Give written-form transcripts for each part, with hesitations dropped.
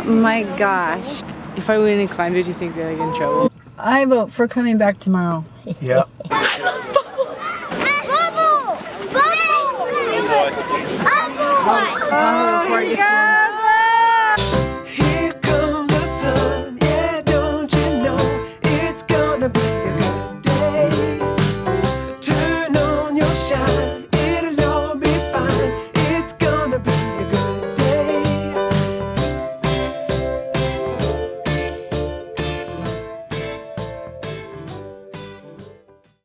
my gosh. If I went and climbed it, do you think they're like in trouble? I vote for coming back tomorrow. Yep. I love bubbles. Oh my God. Here comes the sun, yeah, don't you know it's gonna be a good day. Turn on your shine, it'll all be fine. It's gonna be a good day.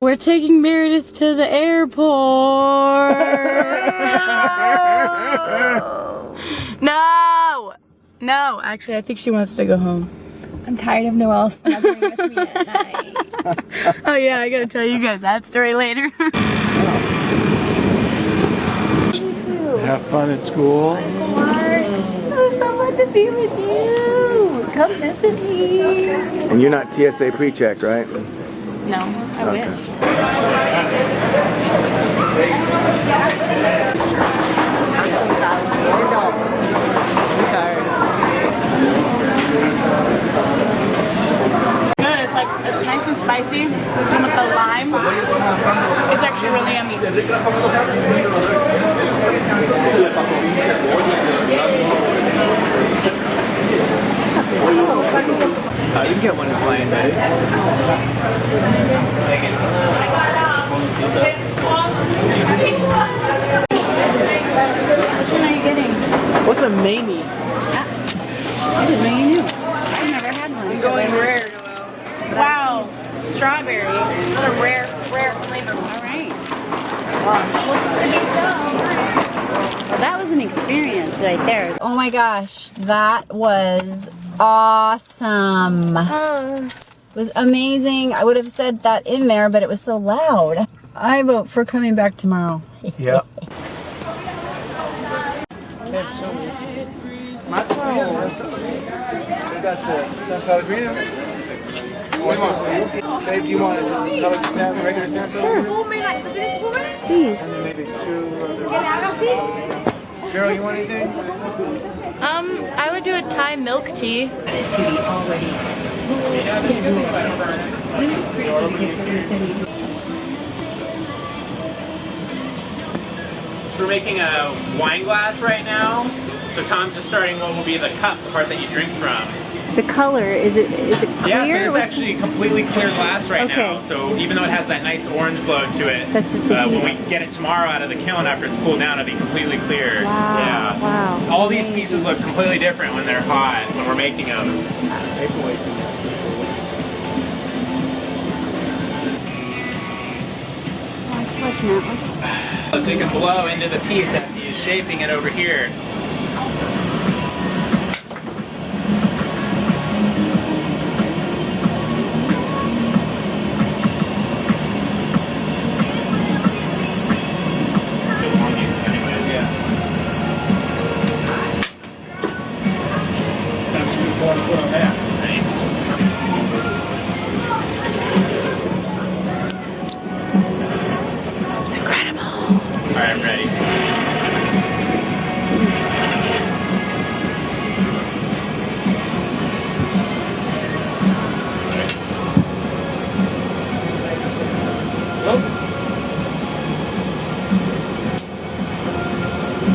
We're taking Meredith to the airport. No! No, actually, I think she wants to go home. I'm tired of Noelle snuggling with me at night. Oh yeah, I gotta tell you guys that story later. Have fun at school. It was so fun to be with you. Come visit me. And you're not TSA pre-check, right? No, I wish. I'm tired. Good, it's nice and spicy. And with the lime, it's actually really yummy. I didn't get one in Blind Day. Which one are you getting? What's a mamie? I didn't know you knew. I've never had one. Going rare. Wow, strawberry. What a rare flavor. All right. Well, that was an experience right there. Oh my gosh, that was awesome. It was amazing. I would have said that in there, but it was so loud. I vote for coming back tomorrow. Yep. My soul. We got the San Pellegrino. What do you want? Babe, do you want to just Pellegrino sample, regular sample? Sure. Please. And then maybe two other ones. Girl, you want anything? I would do a Thai milk tea. So we're making a wine glass right now. So Tom's just starting what will be the cup, the part that you drink from. The color, is it clear? Yeah, so it's actually completely clear glass right now. Okay. So even though it has that nice orange glow to it, That's just the when heat. we get it tomorrow out of the kiln after it's cooled down, it'll be completely clear. Wow, Yeah. wow. All these pieces look completely different when they're hot, when we're making them. So you can blow into the piece after you're shaping it over here. Nice. It's incredible. All right, I'm ready.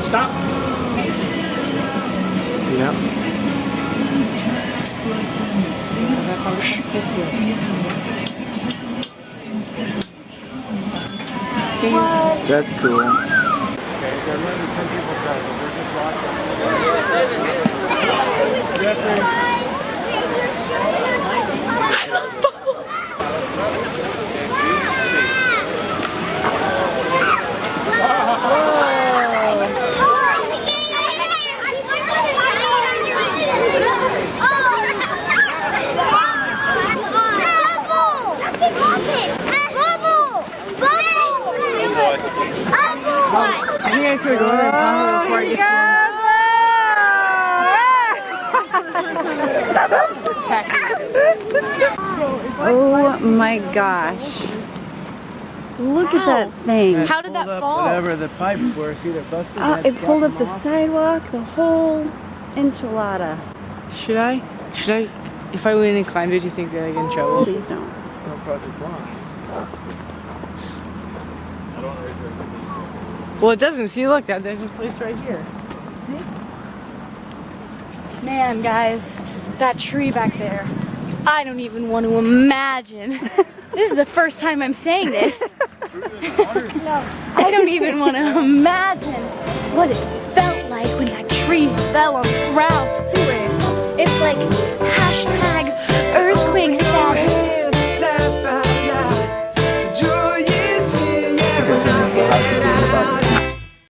Stop. Yep. That's cool. Okay, there might be 10 people present. We're just watching. I love bubbles. I think I should go to the before it gets Oh my gosh. Look at that thing. How did that fall? Whatever the pipes were, see, they're busted. It pulled up the sidewalk, the whole enchilada. Should I? If I went and climbed it, do you think that I get in trouble? Please don't. Don't cross this line. I don't know. Well, it doesn't. See, look, there's a place right here. Man, guys, that tree back there. I don't even want to imagine. This is the first time I'm saying this. I don't even want to imagine what it felt like when that tree fell on the ground.